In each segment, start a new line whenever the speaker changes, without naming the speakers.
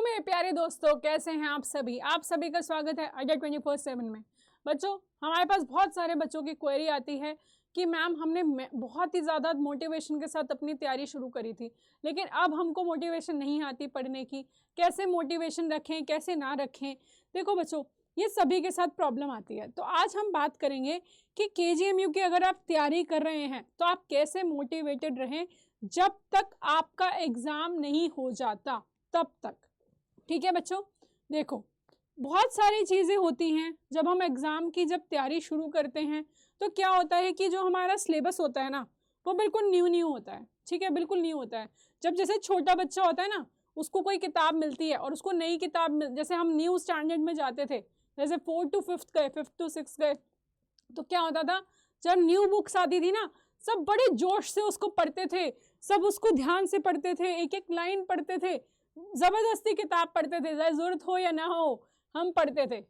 मेरे प्यारे दोस्तों, कैसे हैं आप सभी का स्वागत है अड्डा 24/7 में। बच्चों, हमारे पास बहुत सारे बच्चों की क्वेरी आती है कि मैम हमने बहुत ही ज़्यादा मोटिवेशन के साथ अपनी तैयारी शुरू करी थी, लेकिन अब हमको मोटिवेशन नहीं आती पढ़ने की। कैसे मोटिवेशन रखें, कैसे ना रखें। देखो बच्चों, ये सभी के साथ प्रॉब्लम आती है। तो आज हम बात करेंगे कि केजीएमयू की अगर आप तैयारी कर रहे हैं तो आप कैसे मोटिवेटेड रहें जब तक आपका एग्ज़ाम नहीं हो जाता तब तक। ठीक है बच्चों, देखो बहुत सारी चीज़ें होती हैं जब हम एग्ज़ाम की तैयारी शुरू करते हैं तो क्या होता है कि जो हमारा सिलेबस होता है ना वो बिल्कुल न्यू होता है। ठीक है, बिल्कुल न्यू होता है। जब जैसे छोटा बच्चा होता है ना, उसको कोई किताब मिलती है और उसको नई किताब जैसे हम न्यू स्टैंडर्ड में जाते थे, जैसे 4 to 5 गए, 5 to 6 गए, तो क्या होता था जब न्यू बुक्स आती थी ना, सब बड़े जोश से उसको पढ़ते थे, सब उसको ध्यान से पढ़ते थे, एक एक लाइन पढ़ते थे, ज़बरदस्ती किताब पढ़ते थे, ज़रूरत हो या ना हो हम पढ़ते थे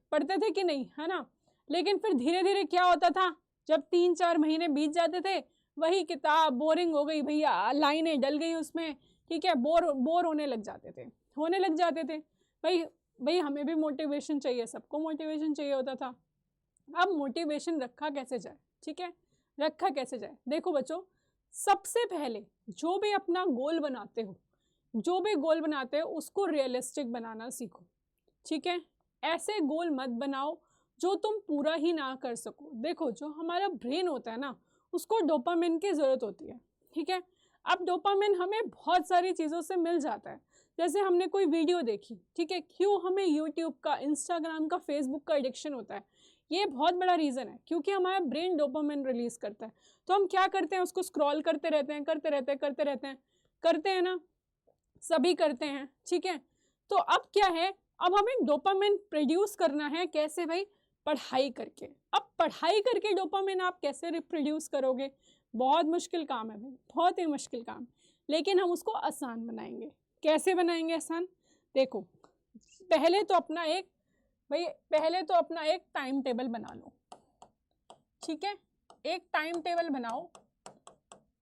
कि नहीं, है ना। लेकिन फिर धीरे धीरे क्या होता था, जब 3-4 महीने बीत जाते थे, वही किताब बोरिंग हो गई भैया, लाइनें डल गई उसमें, ठीक है, बोर होने लग जाते थे। भाई हमें भी मोटिवेशन चाहिए, सबको मोटिवेशन चाहिए होता था। अब मोटिवेशन रखा कैसे जाए, ठीक है, रखा कैसे जाए। देखो बच्चों, सबसे पहले जो भी अपना गोल बनाते हो, उसको रियलिस्टिक बनाना सीखो। ठीक है, ऐसे गोल मत बनाओ जो तुम पूरा ही ना कर सको। देखो, जो हमारा ब्रेन होता है ना, उसको डोपामिन की ज़रूरत होती है। ठीक है, अब डोपामिन हमें बहुत सारी चीज़ों से मिल जाता है। जैसे हमने कोई वीडियो देखी, ठीक है, क्यों हमें यूट्यूब का, इंस्टाग्राम का, फेसबुक का एडिक्शन होता है, ये बहुत बड़ा रीज़न है, क्योंकि हमारा ब्रेन डोपामिन रिलीज़ करता है। तो हम क्या करते हैं, उसको स्क्रॉल करते रहते हैं ना, सभी करते हैं। ठीक है, तो अब क्या है, अब हमें डोपामिन प्रोड्यूस करना है। कैसे भाई? पढ़ाई करके। अब पढ़ाई करके डोपामिन आप कैसे रिप्रोड्यूस करोगे? बहुत मुश्किल काम है भाई, बहुत ही मुश्किल काम। लेकिन हम उसको आसान बनाएंगे। कैसे बनाएंगे आसान? देखो, पहले तो अपना एक टाइम टेबल बना लो। ठीक है, एक टाइम टेबल बनाओ।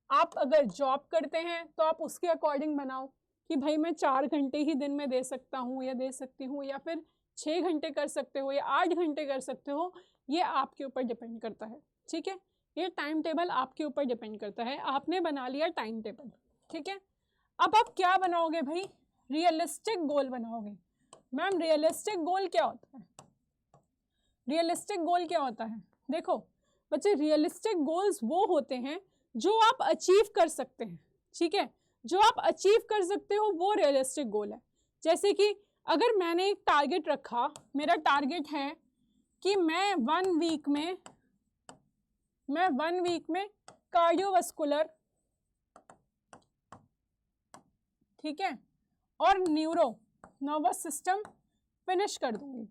आप अगर जॉब करते हैं तो आप उसके अकॉर्डिंग बनाओ कि भाई मैं 4 घंटे ही दिन में दे सकता हूँ या दे सकती हूँ, या फिर 6 घंटे कर सकते हो या 8 घंटे कर सकते हो, ये आपके ऊपर डिपेंड करता है। ठीक है, ये टाइम टेबल आपके ऊपर डिपेंड करता है। आपने बना लिया टाइम टेबल, ठीक है। अब आप क्या बनाओगे भाई? रियलिस्टिक गोल बनाओगे। मैम रियलिस्टिक गोल क्या होता है? देखो बच्चे, रियलिस्टिक गोल्स वो होते हैं जो आप अचीव कर सकते हैं। ठीक है, जो आप अचीव कर सकते हो वो रियलिस्टिक गोल है। जैसे कि अगर मैंने एक टारगेट रखा, मेरा टारगेट है कि मैं 1 वीक में कार्डियोवास्कुलर, ठीक है, और नर्वस सिस्टम फिनिश कर दूंगी।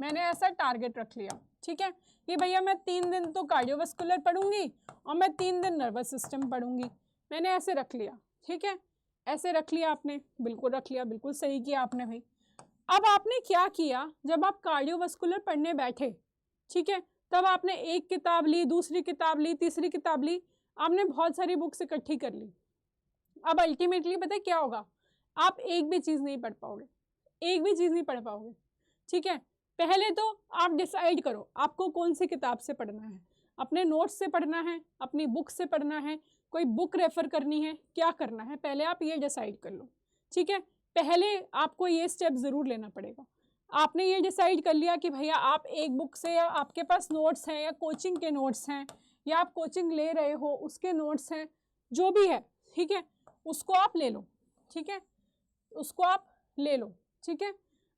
मैंने ऐसा टारगेट रख लिया, ठीक है, कि भैया मैं 3 दिन तो कार्डियोवास्कुलर पढ़ूंगी और मैं 3 दिन नर्वस सिस्टम पढ़ूंगी। मैंने ऐसे रख लिया, ठीक है, ऐसे रख लिया आपने, बिल्कुल रख लिया, बिल्कुल सही किया आपने भाई। अब आपने क्या किया, जब आप कार्डियोवास्कुलर पढ़ने बैठे, ठीक है, तब आपने एक किताब ली, दूसरी किताब ली, तीसरी किताब ली, आपने बहुत सारी बुक्स इकट्ठी कर ली। अब अल्टीमेटली पता है क्या होगा? आप एक भी चीज़ नहीं पढ़ पाओगे, ठीक है। पहले तो आप डिसाइड करो आपको कौन सी किताब से पढ़ना है। अपने नोट्स से पढ़ना है, अपनी बुक से पढ़ना है, कोई बुक रेफर करनी है, क्या करना है, पहले आप ये डिसाइड कर लो। ठीक है, पहले आपको ये स्टेप ज़रूर लेना पड़ेगा। आपने ये डिसाइड कर लिया कि भैया आप एक बुक से, या आपके पास नोट्स हैं, या कोचिंग के नोट्स हैं, या आप कोचिंग ले रहे हो उसके नोट्स हैं, जो भी है, ठीक है, उसको आप ले लो। ठीक है, उसको आप ले लो। ठीक है,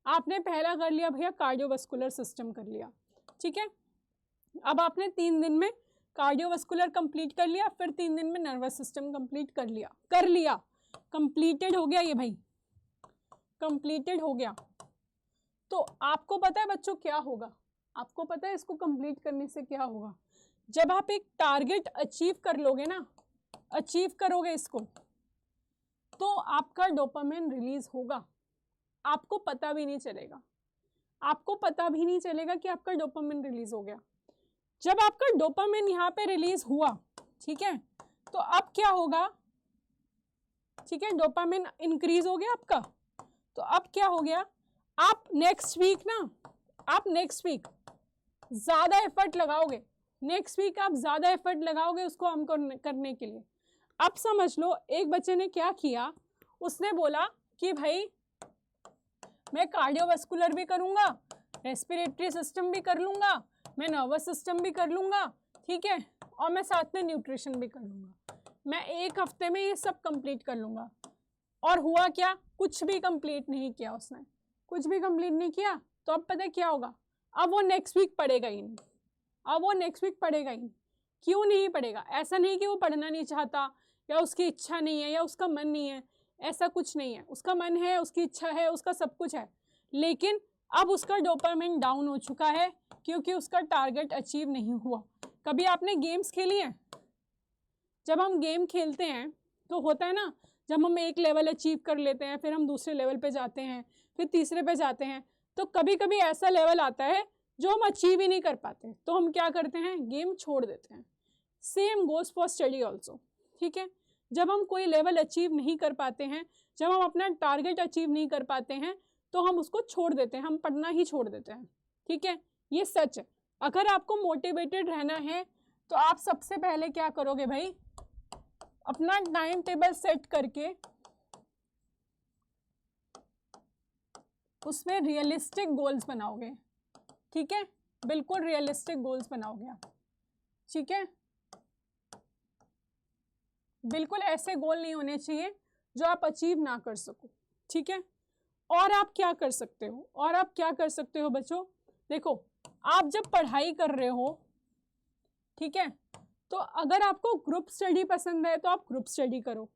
आपने पहला कर लिया भैया, कार्डियोवास्कुलर सिस्टम कर लिया। ठीक है, अब आपने 3 दिन में कार्डियोवास्कुलर कंप्लीट कर लिया, फिर 3 दिन में नर्वस सिस्टम कंप्लीट कर लिया। कंप्लीटेड हो गया ये भाई, कंप्लीटेड हो गया। तो आपको पता है बच्चों क्या होगा? आपको पता है इसको कंप्लीट करने से क्या होगा? जब आप एक टारगेट अचीव कर लोगे ना, अचीव करोगे इसको, तो आपका डोपामिन रिलीज होगा। आपको पता भी नहीं चलेगा कि आपका डोपामिन रिलीज हो गया। जब आपका डोपामिन यहाँ पे रिलीज हुआ, ठीक है, तो अब क्या होगा? ठीक है, डोपामिन इंक्रीज हो गया आपका, तो तो अब क्या हो गया, आप नेक्स्ट वीक ज़्यादा एफर्ट लगाओगे, नेक्स्ट वीक आप ज़्यादा एफर्ट लगाओगे उसको हम करने के लिए। अब समझ लो एक बच्चे ने क्या किया, उसने बोला कि भाई मैं कार्डियोवास्कुलर भी करूँगा, रेस्पिरेटरी सिस्टम भी कर लूँगा, मैं नर्वस सिस्टम भी कर लूँगा, ठीक है, और मैं साथ में न्यूट्रिशन भी कर लूँगा, मैं एक हफ्ते में ये सब कंप्लीट कर लूँगा। और हुआ क्या, कुछ भी कंप्लीट नहीं किया उसने, कुछ भी कंप्लीट नहीं किया। तो अब पता है क्या होगा, अब वो नेक्स्ट वीक पढ़ेगा ही नहीं, अब वो नेक्स्ट वीक पढ़ेगा ही नहीं। क्यों नहीं पढ़ेगा? ऐसा नहीं कि वो पढ़ना नहीं चाहता या उसकी इच्छा नहीं है या उसका मन नहीं है, ऐसा कुछ नहीं है, उसका मन है, उसकी इच्छा है, उसका सब कुछ है, लेकिन अब उसका डोपामाइन डाउन हो चुका है क्योंकि उसका टारगेट अचीव नहीं हुआ। कभी आपने गेम्स खेली हैं? जब हम गेम खेलते हैं तो होता है ना, जब हम एक लेवल अचीव कर लेते हैं फिर हम दूसरे लेवल पे जाते हैं, फिर तीसरे पे जाते हैं, तो कभी कभी ऐसा लेवल आता है जो हम अचीव ही नहीं कर पाते, तो हम क्या करते हैं, गेम छोड़ देते हैं। Same goes for study also, ठीक है। जब हम कोई लेवल अचीव नहीं कर पाते हैं, जब हम अपना टारगेट अचीव नहीं कर पाते हैं, तो हम उसको छोड़ देते हैं, हम पढ़ना ही छोड़ देते हैं, ठीक है, ये सच है। अगर आपको मोटिवेटेड रहना है तो आप सबसे पहले क्या करोगे भाई, अपना टाइम टेबल सेट करके उसमें रियलिस्टिक गोल्स बनाओगे, ठीक है, बिल्कुल रियलिस्टिक गोल्स बनाओगे आप, ठीक है। बिल्कुल ऐसे गोल नहीं होने चाहिए जो आप अचीव ना कर सको, ठीक है। और आप क्या कर सकते हो, और आप क्या कर सकते हो बच्चों, देखो आप जब पढ़ाई कर रहे हो, ठीक है, तो अगर आपको ग्रुप स्टडी पसंद है तो आप ग्रुप स्टडी करो,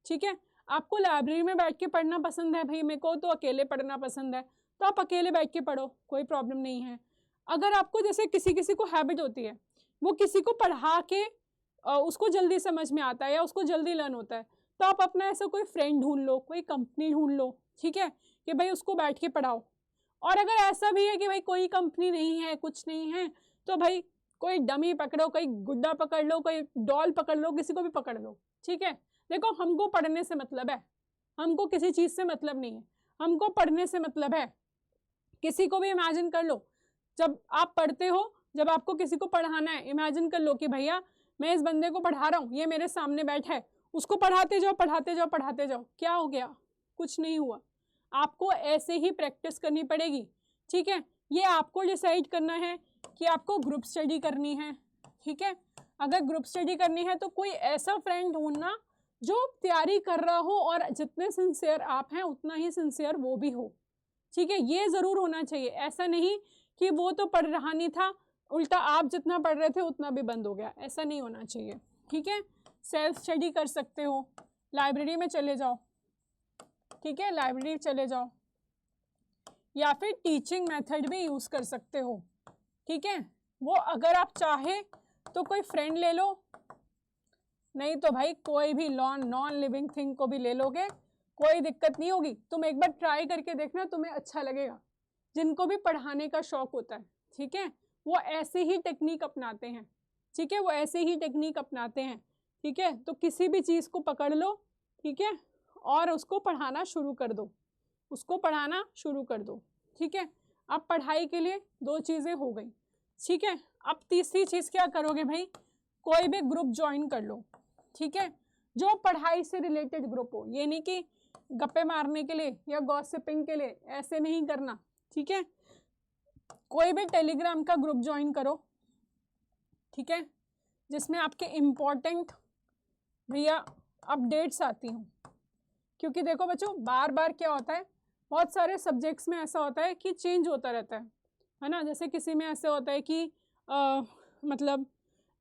ठीक है। आपको लाइब्रेरी में बैठ के पढ़ना पसंद है, भाई मेरे को तो अकेले पढ़ना पसंद है, तो आप अकेले बैठ के पढ़ो, कोई प्रॉब्लम नहीं है। अगर आपको जैसे किसी किसी को हैबिट होती है, वो किसी को पढ़ा के उसको जल्दी समझ में आता है या उसको जल्दी लर्न होता है, तो आप अपना ऐसा कोई फ्रेंड ढूंढ लो, कोई कंपनी ढूंढ लो, ठीक है, कि भाई उसको बैठ के पढ़ाओ। और अगर ऐसा भी है कि भाई कोई कंपनी नहीं है, कुछ नहीं है, तो भाई कोई डमी पकड़ो, कोई गुड्डा पकड़ लो, कोई डॉल पकड़ लो, किसी को भी पकड़ लो, ठीक है। देखो हमको पढ़ने से मतलब है, हमको किसी चीज़ से मतलब नहीं है, हमको पढ़ने से मतलब है। किसी को भी इमेजिन कर लो, जब आप पढ़ते हो, जब आपको किसी को पढ़ाना है, इमेजिन कर लो कि भैया मैं इस बंदे को पढ़ा रहा हूँ, ये मेरे सामने बैठा है, उसको पढ़ाते जाओ पढ़ाते जाओ पढ़ाते जाओ, क्या हो गया, कुछ नहीं हुआ। आपको ऐसे ही प्रैक्टिस करनी पड़ेगी, ठीक है। ये आपको डिसाइड करना है कि आपको ग्रुप स्टडी करनी है, ठीक है। अगर ग्रुप स्टडी करनी है तो कोई ऐसा फ्रेंड ढूंढना जो तैयारी कर रहा हो और जितने सिंसियर आप हैं उतना ही सिंसियर वो भी हो, ठीक है। ये ज़रूर होना चाहिए, ऐसा नहीं कि वो तो पढ़ रहा नहीं था, उल्टा आप जितना पढ़ रहे थे उतना भी बंद हो गया, ऐसा नहीं होना चाहिए, ठीक है। सेल्फ स्टडी कर सकते हो, लाइब्रेरी में चले जाओ, ठीक है, लाइब्रेरी चले जाओ, या फिर टीचिंग मेथड भी यूज़ कर सकते हो, ठीक है। वो अगर आप चाहे तो कोई फ्रेंड ले लो, नहीं तो भाई कोई भी नॉन लिविंग थिंग को भी ले लोगे, कोई दिक्कत नहीं होगी। तुम एक बार ट्राई करके देखना, तुम्हें अच्छा लगेगा। जिनको भी पढ़ाने का शौक होता है, ठीक है, वो ऐसे ही टेक्निक अपनाते हैं, ठीक है, वो ऐसे ही टेक्निक अपनाते हैं, ठीक है। तो किसी भी चीज़ को पकड़ लो, ठीक है, और उसको पढ़ाना शुरू कर दो, उसको पढ़ाना शुरू कर दो, ठीक है। अब पढ़ाई के लिए 2 चीज़ें हो गई, ठीक है। अब तीसरी चीज़ क्या करोगे भाई, कोई भी ग्रुप ज्वाइन कर लो, ठीक है, जो पढ़ाई से रिलेटेड ग्रुप हो। ये नहीं कि गप्पे मारने के लिए या गॉसिपिंग के लिए, ऐसे नहीं करना, ठीक है। कोई भी टेलीग्राम का ग्रुप ज्वाइन करो, ठीक है, जिसमें आपके इम्पोर्टेंट भैया अपडेट्स आती हूँ। क्योंकि देखो बच्चों, बार बार क्या होता है, बहुत सारे सब्जेक्ट्स में ऐसा होता है कि चेंज होता रहता है ना। जैसे किसी में ऐसे होता है कि मतलब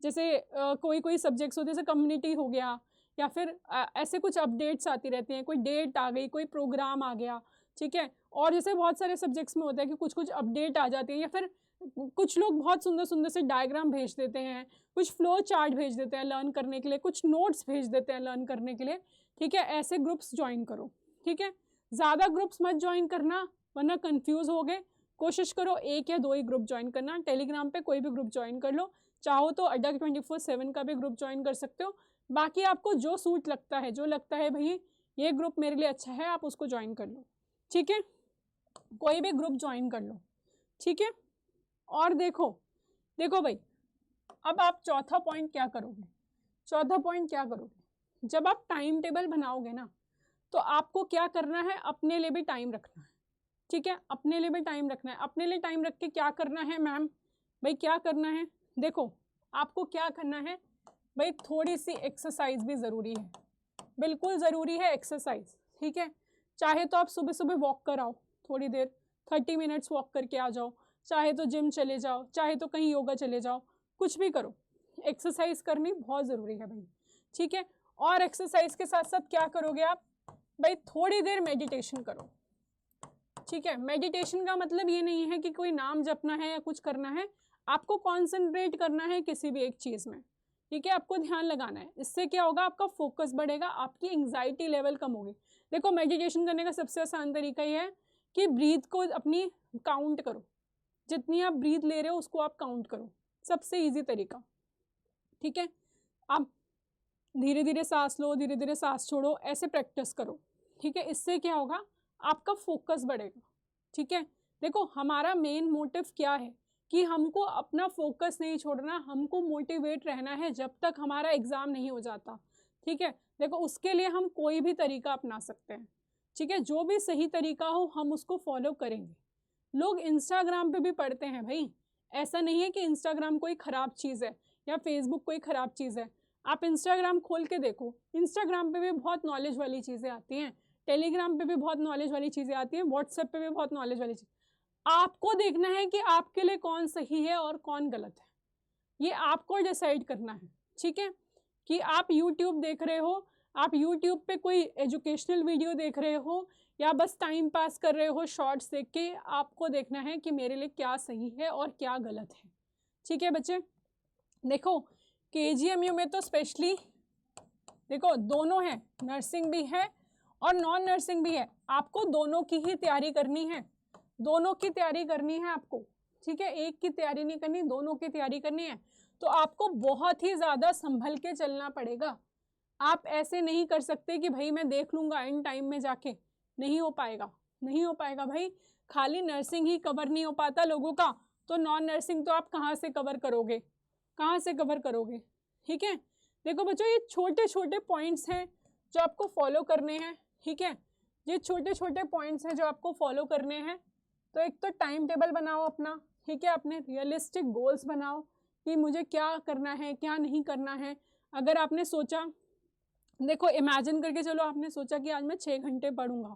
जैसे कोई कोई सब्जेक्ट्स होते हैं, जैसे कम्युनिटी हो गया, या फिर ऐसे कुछ अपडेट्स आती रहती हैं, कोई डेट आ गई, कोई प्रोग्राम आ गया, ठीक है। और जैसे बहुत सारे सब्जेक्ट्स में होता है कि कुछ कुछ अपडेट आ जाती है, या फिर कुछ लोग बहुत सुंदर सुंदर से डायग्राम भेज देते हैं, कुछ फ्लो चार्ट भेज देते हैं लर्न करने के लिए, कुछ नोट्स भेज देते हैं लर्न करने के लिए, ठीक है। ऐसे ग्रुप्स ज्वाइन करो, ठीक है। ज़्यादा ग्रुप्स मत ज्वाइन करना वरना कंफ्यूज हो गए। कोशिश करो 1 या 2 ही ग्रुप ज्वाइन करना। टेलीग्राम पे कोई भी ग्रुप ज्वाइन कर लो, चाहो तो अड्डा 24/7 का भी ग्रुप ज्वाइन कर सकते हो। बाकी आपको जो सूट लगता है, जो लगता है भाई ये ग्रुप मेरे लिए अच्छा है, आप उसको ज्वाइन कर लो, ठीक है, कोई भी ग्रुप ज्वाइन कर लो, ठीक है। और देखो भाई, अब आप चौथा पॉइंट क्या करोगे, चौथा पॉइंट क्या करोगे, जब आप टाइम टेबल बनाओगे ना, तो आपको क्या करना है, अपने लिए भी टाइम रखना है, ठीक है, अपने लिए भी टाइम रखना है। अपने लिए टाइम रख के क्या करना है मैम, भाई क्या करना है, देखो आपको क्या करना है भाई, थोड़ी सी एक्सरसाइज भी ज़रूरी है, बिल्कुल ज़रूरी है एक्सरसाइज, ठीक है। चाहे तो आप सुबह सुबह वॉक कर आओ थोड़ी देर, 30 मिनट्स वॉक करके आ जाओ, चाहे तो जिम चले जाओ, चाहे तो कहीं योगा चले जाओ, कुछ भी करो, एक्सरसाइज करनी बहुत ज़रूरी है भाई, ठीक है। और एक्सरसाइज के साथ साथ क्या करोगे आप भाई, थोड़ी देर मेडिटेशन करो, ठीक है। मेडिटेशन का मतलब ये नहीं है कि कोई नाम जपना है या कुछ करना है, आपको कॉन्सेंट्रेट करना है किसी भी एक चीज़ में, ठीक है, आपको ध्यान लगाना है। इससे क्या होगा, आपका फोकस बढ़ेगा, आपकी एंग्जाइटी लेवल कम होगी। देखो मेडिटेशन करने का सबसे आसान तरीका ये है कि ब्रीथ को अपनी काउंट करो, जितनी आप ब्रीथ ले रहे हो उसको आप काउंट करो, सबसे ईजी तरीका, ठीक है। आप धीरे धीरे सांस लो, धीरे धीरे सांस छोड़ो, ऐसे प्रैक्टिस करो, ठीक है। इससे क्या होगा, आपका फोकस बढ़ेगा, ठीक है। देखो हमारा मेन मोटिव क्या है कि हमको अपना फोकस नहीं छोड़ना, हमको मोटिवेट रहना है जब तक हमारा एग्ज़ाम नहीं हो जाता, ठीक है। देखो उसके लिए हम कोई भी तरीका अपना सकते हैं, ठीक है, जो भी सही तरीका हो हम उसको फॉलो करेंगे। लोग इंस्टाग्राम पे भी पढ़ते हैं भाई, ऐसा नहीं है कि इंस्टाग्राम कोई ख़राब चीज़ है या फेसबुक कोई ख़राब चीज़ है। आप इंस्टाग्राम खोल के देखो, इंस्टाग्राम पे भी बहुत नॉलेज वाली चीज़ें आती हैं, टेलीग्राम पे भी बहुत नॉलेज वाली चीज़ें आती हैं, व्हाट्सएप पे भी बहुत नॉलेज वाली चीज़। आपको देखना है कि आपके लिए कौन सही है और कौन गलत है, ये आपको डिसाइड करना है, ठीक है। कि आप यूट्यूब देख रहे हो, आप यूट्यूब पे कोई एजुकेशनल वीडियो देख रहे हो या बस टाइम पास कर रहे हो शॉर्ट्स देख के, आपको देखना है कि मेरे लिए क्या सही है और क्या गलत है, ठीक है बच्चे। देखो KGMU में तो स्पेशली देखो दोनों है, नर्सिंग भी है और नॉन नर्सिंग भी है, आपको दोनों की ही तैयारी करनी है, दोनों की तैयारी करनी है आपको, ठीक है, एक की तैयारी नहीं करनी, दोनों की तैयारी करनी है। तो आपको बहुत ही ज़्यादा संभल के चलना पड़ेगा, आप ऐसे नहीं कर सकते कि भाई मैं देख लूँगा इन टाइम में जाके, नहीं हो पाएगा, नहीं हो पाएगा भाई। खाली नर्सिंग ही कवर नहीं हो पाता लोगों का, तो नॉन नर्सिंग तो आप कहाँ से कवर करोगे, कहाँ से कवर करोगे, ठीक है। देखो बच्चों ये छोटे छोटे पॉइंट्स हैं जो आपको फॉलो करने हैं, ठीक है, ये छोटे छोटे पॉइंट्स हैं जो आपको फॉलो करने हैं। तो एक तो टाइम टेबल बनाओ अपना, ठीक है, अपने रियलिस्टिक गोल्स बनाओ कि मुझे क्या करना है क्या नहीं करना है। अगर आपने सोचा, देखो इमेजिन करके चलो, आपने सोचा कि आज मैं 6 घंटे पढ़ूंगा,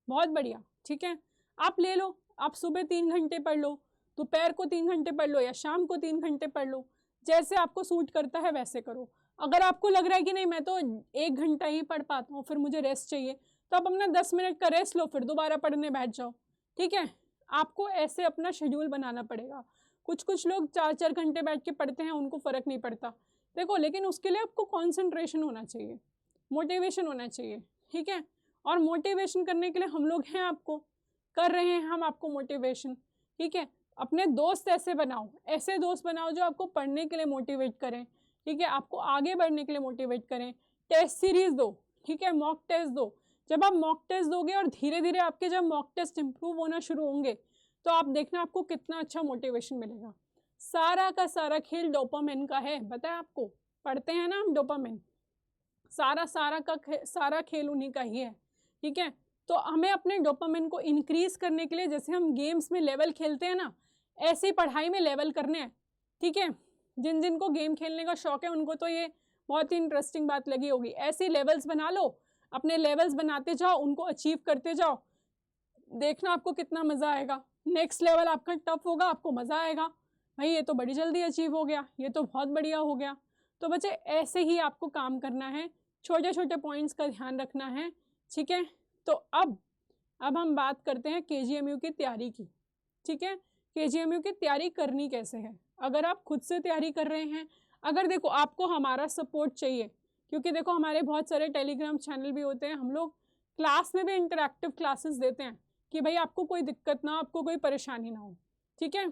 बहुत बढ़िया, ठीक है, आप ले लो, आप सुबह 3 घंटे पढ़ लो, दोपहर को 3 घंटे पढ़ लो या शाम को 3 घंटे पढ़ लो, जैसे आपको सूट करता है वैसे करो। अगर आपको लग रहा है कि नहीं मैं तो 1 घंटा ही पढ़ पाता हूँ, फिर मुझे रेस्ट चाहिए, तो आप अपना 10 मिनट का रेस्ट लो, फिर दोबारा पढ़ने बैठ जाओ, ठीक है। आपको ऐसे अपना शेड्यूल बनाना पड़ेगा। कुछ कुछ लोग 4-4 घंटे बैठ के पढ़ते हैं, उनको फ़र्क नहीं पड़ता, देखो, लेकिन उसके लिए आपको कॉन्सेंट्रेशन होना चाहिए, मोटिवेशन होना चाहिए, ठीक है। और मोटिवेशन करने के लिए हम लोग हैं, आपको कर रहे हैं हम आपको मोटिवेशन, ठीक है। अपने दोस्त ऐसे बनाओ, ऐसे दोस्त बनाओ जो आपको पढ़ने के लिए मोटिवेट करें, ठीक है, आपको आगे बढ़ने के लिए मोटिवेट करें। टेस्ट सीरीज दो, ठीक है, मॉक टेस्ट दो। जब आप मॉक टेस्ट दोगे और धीरे धीरे आपके जब मॉक टेस्ट इंप्रूव होना शुरू होंगे, तो आप देखना आपको कितना अच्छा मोटिवेशन मिलेगा। सारा का सारा खेल डोपामिन का है, बताया आपको, पढ़ते हैं ना हम डोपामिन, सारा खेल उन्हीं का ही है, ठीक है। तो हमें अपने डोपामिन को इंक्रीज करने के लिए, जैसे हम गेम्स में लेवल खेलते हैं ना, ऐसे ही पढ़ाई में लेवल करने हैं, ठीक है। जिन जिनको गेम खेलने का शौक है उनको तो ये बहुत ही इंटरेस्टिंग बात लगी होगी। ऐसे लेवल्स बना लो, अपने लेवल्स बनाते जाओ, उनको अचीव करते जाओ, देखना आपको कितना मज़ा आएगा। नेक्स्ट लेवल आपका टफ होगा, आपको मज़ा आएगा, भाई ये तो बड़ी जल्दी अचीव हो गया, ये तो बहुत बढ़िया हो गया। तो बच्चे ऐसे ही आपको काम करना है, छोटे छोटे पॉइंट्स का ध्यान रखना है, ठीक है। तो अब हम बात करते हैं KGMU की तैयारी की, ठीक है। KGMU की तैयारी करनी कैसे है, अगर आप खुद से तैयारी कर रहे हैं, अगर देखो आपको हमारा सपोर्ट चाहिए, क्योंकि देखो हमारे बहुत सारे टेलीग्राम चैनल भी होते हैं, हम लोग क्लास में भी इंटरेक्टिव क्लासेस देते हैं कि भाई आपको कोई दिक्कत ना हो, आपको कोई परेशानी ना हो, ठीक है,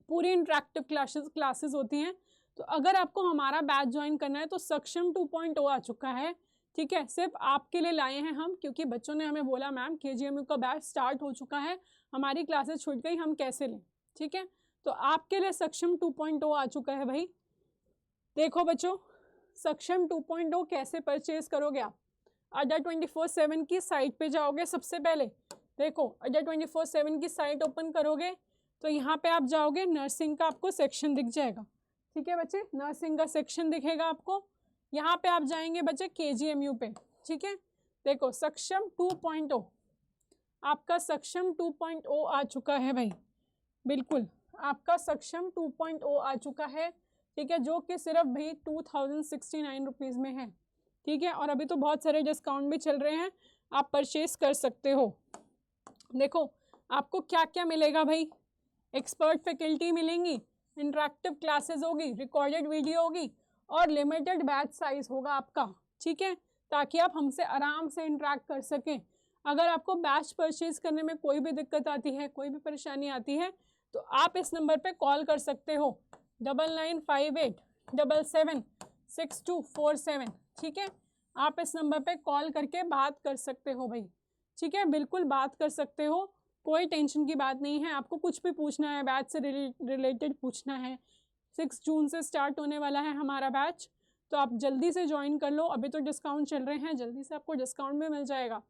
पूरी इंटरेक्टिव क्लासेस होती हैं। तो अगर आपको हमारा बैच ज्वाइन करना है तो सक्षम 2.0 आ चुका है, ठीक है, सिर्फ आपके लिए लाए हैं हम, क्योंकि बच्चों ने हमें बोला मैम KGMU का बैच स्टार्ट हो चुका है, हमारी क्लासेस छूट गई, हम कैसे लें। ठीक है, तो आपके लिए सक्षम 2.0 आ चुका है भाई। देखो बच्चों, सक्षम 2.0 कैसे परचेज करोगे आप। अड्डा 24/7 की साइट पे जाओगे। सबसे पहले देखो, अड्डा 24/7 की साइट ओपन करोगे तो यहाँ पे आप जाओगे, नर्सिंग का आपको सेक्शन दिख जाएगा। ठीक है बच्चे, नर्सिंग का सेक्शन दिखेगा आपको। यहाँ पे आप जाएंगे बच्चे KGMU पे। ठीक है, देखो सक्षम 2.0, आपका सक्षम 2.0 आ चुका है भाई, बिल्कुल आपका सक्षम 2.0 आ चुका है। ठीक है, जो कि सिर्फ भाई 2069 रुपीज़ में है। ठीक है, और अभी तो बहुत सारे डिस्काउंट भी चल रहे हैं, आप परचेज कर सकते हो। देखो आपको क्या क्या मिलेगा भाई, एक्सपर्ट फैकल्टी मिलेंगी, इंटरेक्टिव क्लासेस होगी, रिकॉर्डेड वीडियो होगी और लिमिटेड बैच साइज होगा आपका। ठीक है, ताकि आप हमसे आराम से इंटरेक्ट कर सकें। अगर आपको बैच परचेज करने में कोई भी दिक्कत आती है, कोई भी परेशानी आती है, तो आप इस नंबर पे कॉल कर सकते हो 9958776247। ठीक है, आप इस नंबर पे कॉल करके बात कर सकते हो भाई। ठीक है, बिल्कुल बात कर सकते हो, कोई टेंशन की बात नहीं है। आपको कुछ भी पूछना है, बैच से रिलेटेड पूछना है, 6 जून से स्टार्ट होने वाला है हमारा बैच, तो आप जल्दी से ज्वाइन कर लो। अभी तो डिस्काउंट चल रहे हैं, जल्दी से आपको डिस्काउंट भी मिल जाएगा।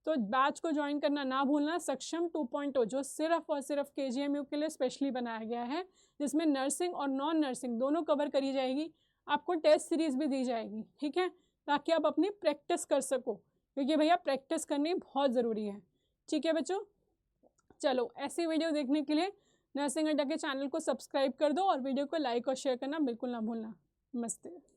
तो बैच को ज्वाइन करना ना भूलना, सक्षम 2.0 जो सिर्फ और सिर्फ KGMU के लिए स्पेशली बनाया गया है, जिसमें नर्सिंग और नॉन नर्सिंग दोनों कवर करी जाएगी। आपको टेस्ट सीरीज भी दी जाएगी। ठीक है, ताकि आप अपनी प्रैक्टिस कर सको, क्योंकि भैया प्रैक्टिस करनी बहुत ज़रूरी है। ठीक है बच्चों, चलो ऐसी वीडियो देखने के लिए नर्सिंग अड्डा के चैनल को सब्सक्राइब कर दो और वीडियो को लाइक और शेयर करना बिल्कुल ना भूलना। नमस्ते।